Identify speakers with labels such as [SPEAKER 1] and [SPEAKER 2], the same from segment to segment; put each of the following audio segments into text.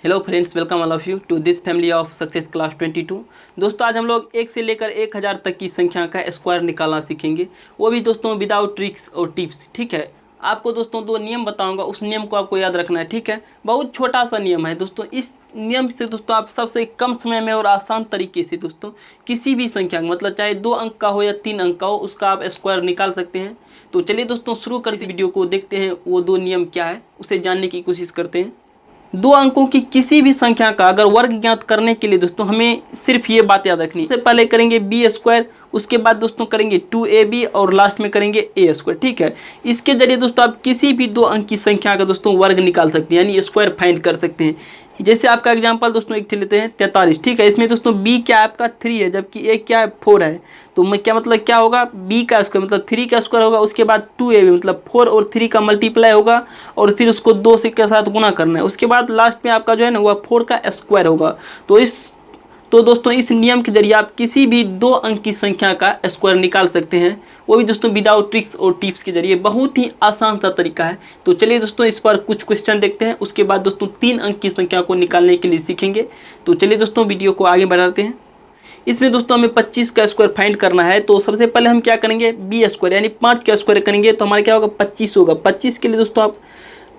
[SPEAKER 1] Hello friends, welcome all of you to this family of success class 22। दोस्तों आज हम लोग 1 से लेकर 1000 तक की संख्या का स्क्वायर निकालना सीखेंगे, वो भी दोस्तों विदाउट ट्रिक्स और टिप्स। ठीक है, आपको दोस्तों 2 नियम बताऊंगा, उस नियम को आपको याद रखना है। ठीक है, बहुत छोटा सा नियम है दोस्तों। इस नियम से दोस्तों आप सबसे कम समय में और आसान तरीके से दोस्तों किसी भी संख्या मतलब चाहे 2 अंक का हो या 3 अंक का हो, उसका आप स्क्वायर निकाल सकते हैं। तो चलिए दोस्तों शुरू करते वीडियो को, देखते हैं वो 2 नियम क्या है, उसे जानने की कोशिश करते हैं। 2 अंकों की किसी भी संख्या का अगर वर्ग ज्ञात करने के लिए दोस्तों हमें सिर्फ ये बात याद रखनी है। सबसे पहले करेंगे बी स्क्वायर, उसके बाद दोस्तों करेंगे 2ab और लास्ट में करेंगे ए स्क्वायर। ठीक है, इसके जरिए दोस्तों आप किसी भी 2 अंक की संख्या का दोस्तों वर्ग निकाल सकते हैं, यानी स्क्वायर फाइंड कर सकते हैं। जैसे आपका एग्जांपल दोस्तों एक लेते हैं 43। ठीक है, इसमें दोस्तों b क्या है आपका 3 है, जबकि a क्या है 4 है। तो मैं क्या मतलब क्या होगा, b का स्क्वायर मतलब 3 का स्क्वायर होगा, उसके बाद 2ab मतलब 4 और 3 का मल्टीप्लाई होगा और फिर उसको 2 से के साथ गुना करना है। उसके बाद लास्ट में आपका जो है ना वह 4 का स्क्वायर होगा। तो दोस्तों इस नियम के जरिए आप किसी भी 2 अंक की संख्या का स्क्वायर निकाल सकते हैं, वो भी दोस्तों विदाउट ट्रिक्स और टिप्स के जरिए। बहुत ही आसान सा तरीका है। तो चलिए दोस्तों इस पर कुछ क्वेश्चन देखते हैं, उसके बाद दोस्तों 3 अंक की संख्या को निकालने के लिए सीखेंगे। तो चलिए दोस्तों वीडियो को आगे बढ़ाते हैं। इसमें दोस्तों हमें 25 का स्क्वायर फाइंड करना है। तो सबसे पहले हम क्या करेंगे, बी स्क्वायर यानी 5 का स्क्वायर करेंगे तो हमारा क्या होगा 25 होगा। 25 के लिए दोस्तों आप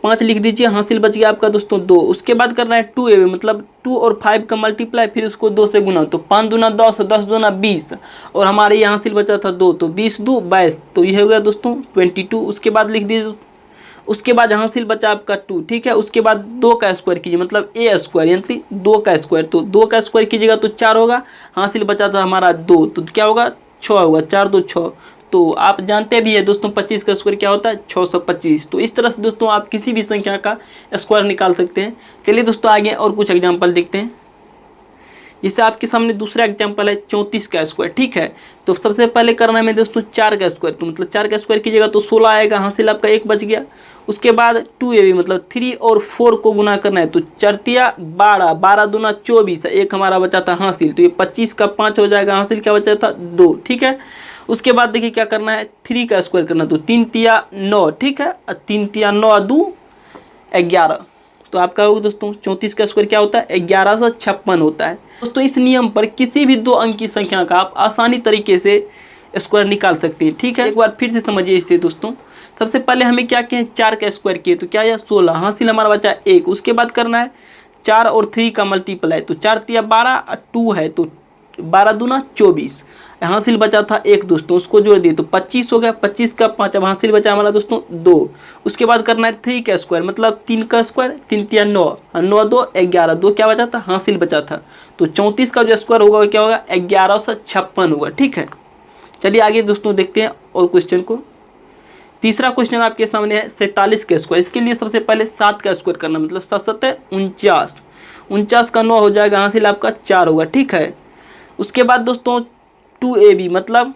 [SPEAKER 1] 5 लिख दीजिए, हासिल बच गया आपका दोस्तों 2। उसके बाद करना है 2ab मतलब 2 और 5 का मल्टीप्लाई, फिर उसको 2 से गुना, तो 5 दूना 10, 10 दूना 20 और हमारे यहाँ हासिल बचा था 2, तो 20 2 22, तो ये हो गया दोस्तों 22। उसके बाद लिख दीजिए, उसके बाद हासिल बचा आपका 2। ठीक है, उसके बाद 2 का स्क्वायर कीजिए मतलब ए स्क्वायर यानी 2 का स्क्वायर, तो 2 का स्क्वायर कीजिएगा तो 4 होगा। हासिल बचा था हमारा 2, तो क्या होगा 6 होगा, 4 2 6। तो आप जानते भी है दोस्तों 25 का स्क्वायर क्या होता है 625। तो इस तरह से दोस्तों आप किसी भी संख्या का स्क्वायर निकाल सकते हैं। चलिए दोस्तों आगे और कुछ एग्जांपल देखते हैं। जैसे आपके सामने दूसरा एग्जांपल है 34 का स्क्वायर। ठीक है, तो सबसे पहले करना है दोस्तों 4 का स्क्वायर, तो मतलब 4 का स्क्वायर कीजिएगा तो 16 आएगा, हासिल आपका 1 बच गया। उसके बाद 2ab मतलब 3 और 4 को गुना करना है, तो 4 तिया 12, 12 दूना 24, 1 हमारा बचा था हासिल, तो ये 25 का 5 हो जाएगा, हासिल क्या बचा था 2। ठीक है, उसके बाद देखिए क्या करना है 3 का स्क्वायर करना, तो 3 तिया 9। ठीक है, 3 तिया 9 2 11, तो आपका होगा दोस्तों 34 का स्क्वायर क्या होता है 1156 होता है। दोस्तों इस नियम पर किसी भी 2 अंक की संख्या का आप आसानी तरीके से स्क्वायर निकाल सकते हैं। ठीक है, एक बार फिर से समझिए इसे दोस्तों। सबसे पहले हमें क्या किया 4 का स्क्वायर किए, तो क्या है 16, हासिल हमारा बचा 1। उसके बाद करना है 4 और 3 का मल्टीप्लाई, तो 4 तिया 12 2 है, तो 12 दूना 24, हासिल बचा था 1 दोस्तों, उसको जोड़ दिए तो 25 हो गया। 25 का 5, अब हासिल बचा हमारा दोस्तों 2। उसके बाद करना है 3 का स्क्वायर मतलब 3 का स्क्वायर, 3 तिया 9, 9 2 11, 2 क्या बचा था हासिल बचा था, तो 34 का जो स्क्वायर होगा क्या होगा 1156 होगा। ठीक है, चलिए आगे दोस्तों देखते हैं और क्वेश्चन को। तीसरा क्वेश्चन आपके सामने है 47 का स्क्वायर। इसके लिए सबसे पहले 7 का स्क्वायर करना, मतलब 7 7 49, 49 का 9 हो जाएगा, हासिल आपका 4 होगा। ठीक है, उसके बाद दोस्तों 2ab मतलब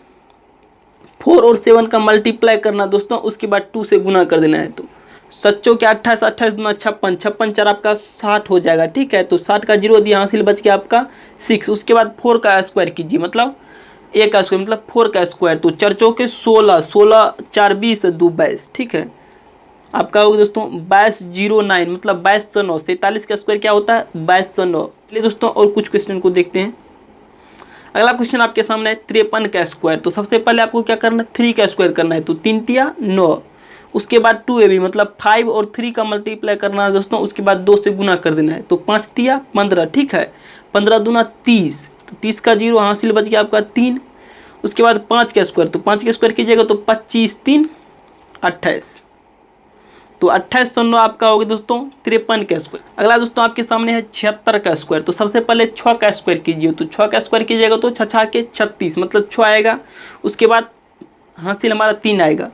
[SPEAKER 1] 4 और 7 का मल्टीप्लाई करना दोस्तों, उसके बाद 2 से गुना कर देना है, तो सच्चों क्या 28, 28 दूना 56, 56 4 आपका 60 हो जाएगा। ठीक है, तो 60 का 0 दिया, हासिल बच गया आपका 6। उसके बाद 4 का स्क्वायर कीजिए मतलब ए का स्क्वायर मतलब 4 का स्क्वायर, तो 4 चौके 16, 16 4 20 2 22। ठीक है, आपका होगा दोस्तों 2209 मतलब 2209। 47 का स्क्वायर क्या होता है 2209। चलिए दोस्तों और कुछ क्वेश्चन को देखते हैं। अगला क्वेश्चन आपके सामने है 53 का स्क्वायर। तो सबसे पहले आपको क्या करना है 3 का स्क्वायर करना है, तो 3 तिया 9। उसके बाद 2ab मतलब 5 और 3 का मल्टीप्लाई करना है दोस्तों, उसके बाद 2 से गुना कर देना है, तो 5 तिया 15। ठीक है, 15 दूना 30, तो 30 का 0, हासिल बच गया आपका 3। उसके बाद 5 का स्क्वायर, तो 5 का स्क्वायर कीजिएगा तो 25 3 28, तो 28 तो 9 आपका होगा दोस्तों 53 का स्क्वायर। अगला दोस्तों आपके सामने है 76 का स्क्वायर। तो सबसे पहले 6 का स्क्वायर कीजिए, तो 6 का स्क्वायर कीजिएगा तो 6 के 36 मतलब 6 आएगा। उसके बाद हासिल हमारा 3 आएगा।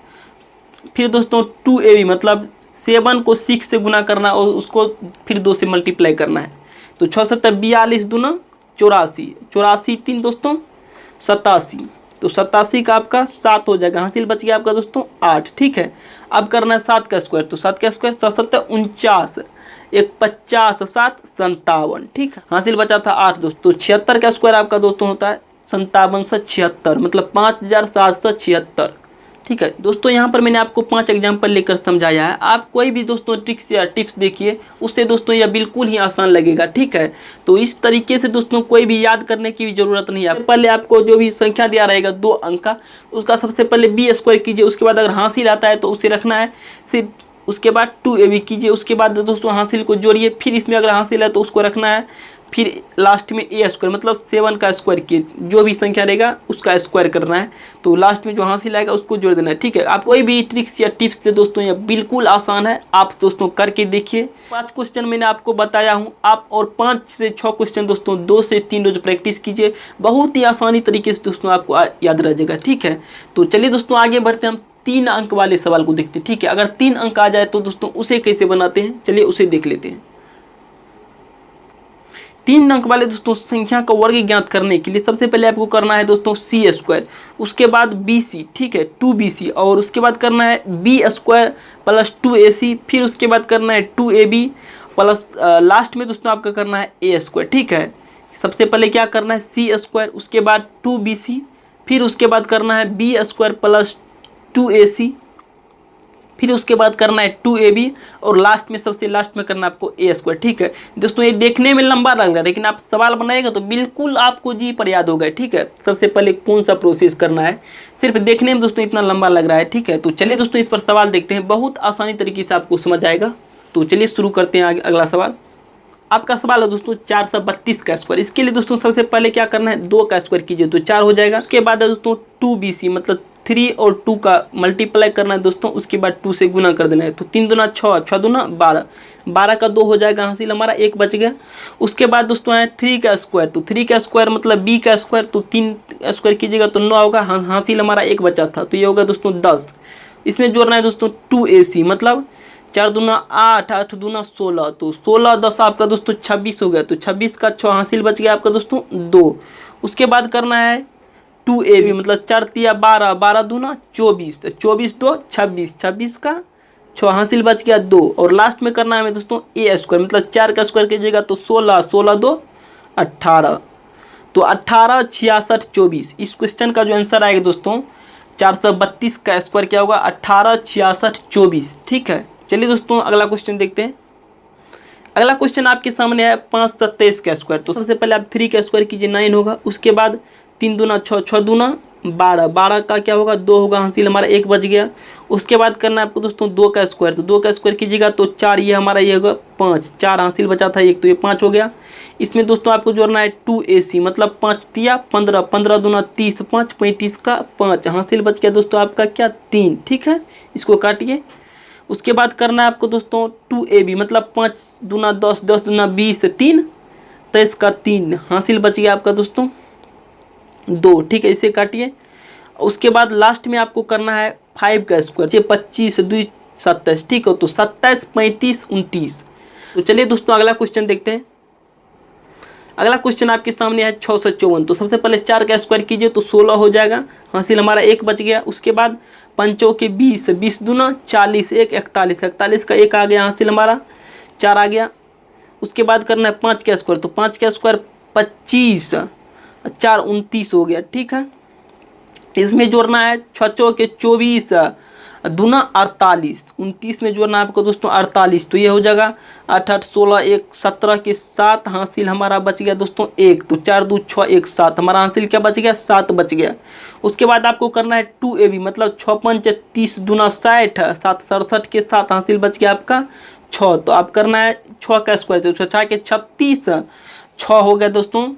[SPEAKER 1] फिर दोस्तों 2ab मतलब 7 को 6 से गुना करना और उसको फिर 2 से मल्टीप्लाई करना है, तो 6 7 42 दूना 84, 84 3 दोस्तों 87, तो 87 का आपका 7 हो जाएगा, हासिल बच गया आपका दोस्तों 8। ठीक है, अब करना है 7 का स्क्वायर, तो 7 का स्क्वायर 7 7 49, 1 50 7 57। ठीक है, हासिल बचा था 8 दोस्तों। 76 का स्क्वायर आपका दोस्तों होता है 57 से 76 मतलब 5776। ठीक है दोस्तों, यहाँ पर मैंने आपको 5 एग्जाम्पल लेकर समझाया है। आप कोई भी दोस्तों ट्रिक्स या टिप्स देखिए, उससे दोस्तों यह बिल्कुल ही आसान लगेगा। ठीक है, तो इस तरीके से दोस्तों कोई भी याद करने की भी जरूरत नहीं है। पहले आपको जो भी संख्या दिया रहेगा 2 अंक का, उसका सबसे पहले बी स्क्वायर कीजिए। उसके बाद अगर हासिल आता है तो उसे रखना है, फिर उसके बाद 2ab कीजिए। उसके बाद दोस्तों हासिल को जोड़िए, फिर इसमें अगर हासिल है तो उसको रखना है, फिर लास्ट में ए स्क्वायर मतलब 7 का स्क्वायर किए, जो भी संख्या रहेगा उसका स्क्वायर करना है। तो लास्ट में जो हासिल आएगा उसको जोड़ देना है। ठीक है, आप कोई भी ट्रिक्स या टिप्स से दोस्तों यह बिल्कुल आसान है, आप दोस्तों करके देखिए। 5 क्वेश्चन मैंने आपको बताया हूँ, आप और 5 से 6 क्वेश्चन दोस्तों 2 से 3 रोज प्रैक्टिस कीजिए, बहुत ही आसानी तरीके से दोस्तों आपको याद रह जाएगा। ठीक है, तो चलिए दोस्तों आगे बढ़ते हैं, हम 3 अंक वाले सवाल को देखते हैं। ठीक है, अगर 3 अंक आ जाए तो दोस्तों उसे कैसे बनाते हैं, चलिए उसे देख लेते हैं। 3 अंक वाले दोस्तों संख्या का वर्ग ज्ञात करने के लिए सबसे पहले आपको करना है दोस्तों सी स्क्वायर, उसके बाद बी सी, ठीक है 2bc, और उसके बाद करना है बी स्क्वायर प्लस 2ac, फिर उसके बाद करना है 2ab प्लस लास्ट में दोस्तों आपका करना है ए स्क्वायर। ठीक है, सबसे पहले क्या करना है सी स्क्वायर, उसके बाद 2bc, फिर उसके बाद करना है बी स्क्वायर प्लस 2ac, फिर उसके बाद करना है 2ab, और लास्ट में सबसे लास्ट में करना है आपको ए स्क्वायर। ठीक है दोस्तों, ये देखने में लंबा लग रहा है, लेकिन आप सवाल बनाएगा तो बिल्कुल आपको जी पर याद होगा। ठीक है, सबसे पहले कौन सा प्रोसेस करना है, सिर्फ देखने में दोस्तों इतना लंबा लग रहा है। ठीक है, तो चलिए दोस्तों इस पर सवाल देखते हैं, बहुत आसानी तरीके से आपको समझ आएगा। तो चलिए शुरू करते हैं अगला सवाल। आपका सवाल है दोस्तों 432 का स्क्वायर। इसके लिए दोस्तों सबसे पहले क्या करना है, 2 का स्क्वायर कीजिए तो 4 हो जाएगा। उसके बाद है दोस्तों 2bc मतलब 3 और 2 का मल्टीप्लाई करना है दोस्तों, उसके बाद 2 से गुना कर देना है। तो 3 दूना 6, 6 दूना 12, 12 का 2 हो जाएगा, हासिल हमारा 1 बच गया। उसके बाद दोस्तों है 3 का स्क्वायर, तो 3 का स्क्वायर मतलब b का स्क्वायर, तो 3 स्क्वायर कीजिएगा तो 9 होगा, हासिल हमारा 1 बचा था, तो ये होगा दोस्तों 10। इसमें जोड़ना है दोस्तों 2ac मतलब 4 दूना 8, 8 दूना 16, तो 16 10 आपका दोस्तों 26 हो गया। तो 26 का 6 हासिल बच गया आपका दोस्तों 2। उसके बाद करना है 2ab मतलब 4 तिया 12, 12 दूना 24, 24 2 26, 26 का 6 हासिल बच गया 2, और लास्ट में करना है दोस्तों ए स्क्वायर मतलब 4 का स्क्वायर कीजिएगा तो 16, 16 2 18, तो 18 66 24। इस क्वेश्चन का जो आंसर आएगा दोस्तों 432 का स्क्वायर क्या होगा, 18 66 24। ठीक है, चलिए दोस्तों अगला क्वेश्चन देखते हैं। अगला क्वेश्चन आपके सामने है 527 का स्क्वायर। तो सबसे पहले आप 3 का स्क्वायर कीजिए 9 होगा। उसके बाद 3 दूना 6, 6 दूना 12, 12 का क्या होगा 2 होगा, हासिल हमारा 1 बच गया। उसके बाद करना है आपको दोस्तों 2 का स्क्वायर, तो 2 का स्क्वायर कीजिएगा तो 4, ये हमारा ये होगा 5, 4 हासिल बचा था 1, तो ये 5 हो गया। इसमें दोस्तों आपको जोड़ना है 2ac मतलब 5 तिया 15, 15 दूना 30, 5 35 का 5 हासिल बच गया दोस्तों आपका क्या 3। ठीक है, इसको काटिए। उसके बाद करना है आपको दोस्तों 2ab मतलब 5 दूना 10, 10 दूना 20, 3 23 का 3 हासिल बच गया आपका दोस्तों 2। ठीक है, इसे काटिए। उसके बाद लास्ट में आपको करना है 5 का स्क्वायर, 25 2 27। ठीक है, तो 27 35 29। तो चलिए दोस्तों अगला क्वेश्चन देखते हैं। अगला क्वेश्चन आपके सामने है 654। तो सबसे पहले 4 का स्क्वायर कीजिए तो 16 हो जाएगा, हासिल हमारा 1 बच गया। उसके बाद 5 के 20, 20 दूना 40, 1 41, 41 का 1 आ गया, हासिल हमारा 4 आ गया। उसके बाद करना है 5 का स्क्वायर, तो 5 का स्क्वायर 25, 4 29 हो गया। ठीक है, इसमें जोड़ना है 6 के 24 दूना 48, 29 में जोड़ना है आपको दोस्तों 48, तो ये हो जाएगा 8 8 16 1 17 के 7 हासिल हमारा बच गया दोस्तों 1, तो 4 2 6 1 7 हमारा हासिल क्या बच गया 7 बच गया। उसके बाद आपको करना है 2ab मतलब 6 5 30 दूना 60, 7 67 के 7 हासिल बच गया आपका 6, तो आप करना है 6 का स्क्वायर, तो 6 के 36, 6 हो गया दोस्तों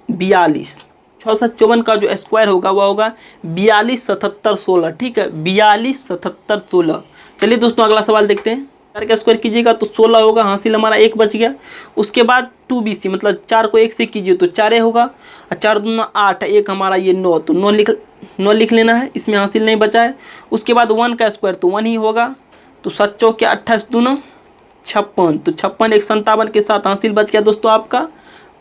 [SPEAKER 1] 42। 6 7 54 का जो स्क्वायर होगा वह होगा 42 77 16। ठीक है, 42 77 16। चलिए दोस्तों अगला सवाल देखते हैं। 4 का स्क्वायर कीजिएगा तो 16 होगा, हासिल हमारा 1 बच गया। उसके बाद 2bc मतलब 4 को 1 से कीजिए तो 4 होगा, 4 दूना 8, 1 हमारा ये 9, तो 9 लिख लेना है, इसमें हासिल नहीं बचा है। उसके बाद 1 का स्क्वायर तो 1 ही होगा, तो 7 चौके 28 दूना 56, तो 56 1 57 के साथ हासिल बच गया दोस्तों आपका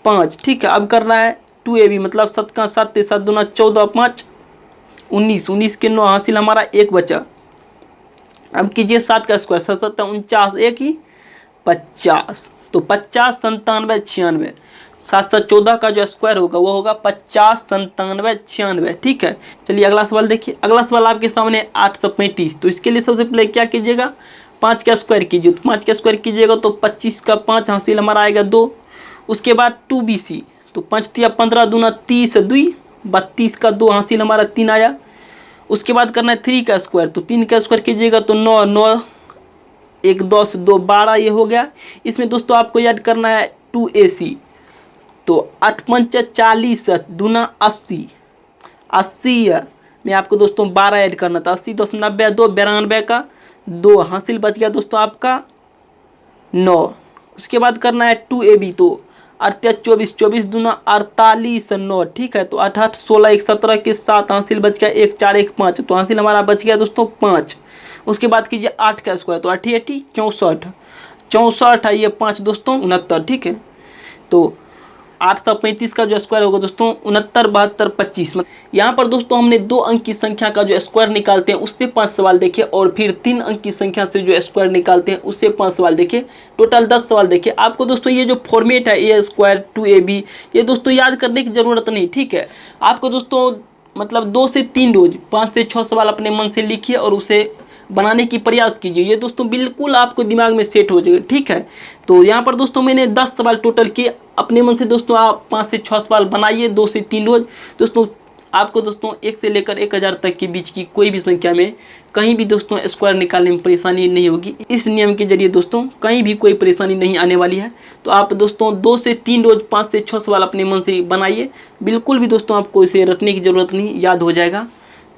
[SPEAKER 1] 5। ठीक है, अब कर रहा है 2ab मतलब 7 का 7 7 दूना 14 5 19, 19 के 9 हासिल हमारा 1 बचा। अब कीजिए 7 का स्क्वायर, 7 49 1 ही 50, तो 50 97 96, 714 का जो स्क्वायर होगा वो होगा 50, 97, 96। ठीक है, चलिए अगला सवाल देखिए। अगला सवाल आपके सामने 835। तो इसके लिए सबसे पहले क्या कीजिएगा, 5 का स्क्वायर कीजिए। तो 5 का स्क्वायर कीजिएगा तो 25 का 5 हासिल हमारा आएगा 2। उसके बाद 2BC, तो 5 तिया 15 दूना 30, 2 32 का 2 हासिल हमारा 3 आया। उसके बाद करना है 3 का स्क्वायर। तो 3 का स्क्वायर कीजिएगा तो 9, 9 1 10 2 12 ये हो गया। इसमें दोस्तों आपको याद करना है 2AC। तो 8 पंच 40 दूना 80, 80 में आपको दोस्तों 12 ऐड करना था। 80 10 90 2 92 का 2 हासिल बच गया दोस्तों आपका 9। उसके बाद करना है 2AB। तो 8 24 24 दूना 48 9। ठीक है, तो 8 8 16 1 17 के 7 हासिल बच गया 1 4 1 5। तो हासिल हमारा बच गया दोस्तों 5। उसके बाद कीजिए 8 का स्क्वायर। तो 8 8 64, 64 है ये 5 दोस्तों 69। ठीक है, तो 835 का जो स्क्वायर होगा दोस्तों 69 72 25। यहाँ पर दोस्तों हमने 2 अंक की संख्या का जो स्क्वायर निकालते हैं उससे 5 सवाल देखे, और फिर 3 अंक की संख्या से जो स्क्वायर निकालते हैं उससे 5 सवाल देखे। टोटल 10 सवाल देखे। आपको दोस्तों ये जो फॉर्मेट है A स्क्वायर 2AB, ये दोस्तों याद करने की ज़रूरत नहीं। ठीक है, आपको दोस्तों मतलब 2 से 3 रोज 5 से 6 सवाल अपने मन से लिखिए और उसे बनाने की प्रयास कीजिए। ये दोस्तों बिल्कुल आपको दिमाग में सेट हो जाएगा। ठीक है, तो यहाँ पर दोस्तों मैंने 10 सवाल टोटल किए अपने मन से। दोस्तों आप 5 से 6 सवाल बनाइए 2 से 3 रोज। दोस्तों आपको दोस्तों 1 से लेकर 1000 तक के बीच की कोई भी संख्या में कहीं भी दोस्तों स्क्वायर निकालने में परेशानी नहीं होगी। इस नियम के जरिए दोस्तों कहीं भी कोई परेशानी नहीं आने वाली है। तो आप दोस्तों 2 से 3 रोज 5 से 6 सवाल अपने मन से बनाइए। बिल्कुल भी दोस्तों आपको इसे रटने की ज़रूरत नहीं, याद हो जाएगा।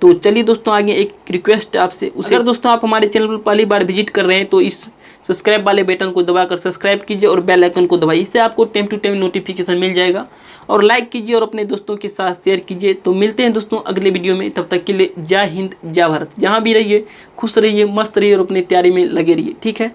[SPEAKER 1] तो चलिए दोस्तों आगे एक रिक्वेस्ट है आपसे। अगर दोस्तों आप हमारे चैनल पर पहली बार विजिट कर रहे हैं तो इस सब्सक्राइब वाले बटन को दबाकर सब्सक्राइब कीजिए और बेल आइकन को दबाइए। इससे आपको टाइम टू टाइम नोटिफिकेशन मिल जाएगा। और लाइक कीजिए और अपने दोस्तों के साथ शेयर कीजिए। तो मिलते हैं दोस्तों अगले वीडियो में, तब तक के लिए जय हिंद जय भारत। जहाँ भी रहिए खुश रहिए, मस्त रहिए और अपनी तैयारी में लगे रहिए। ठीक है।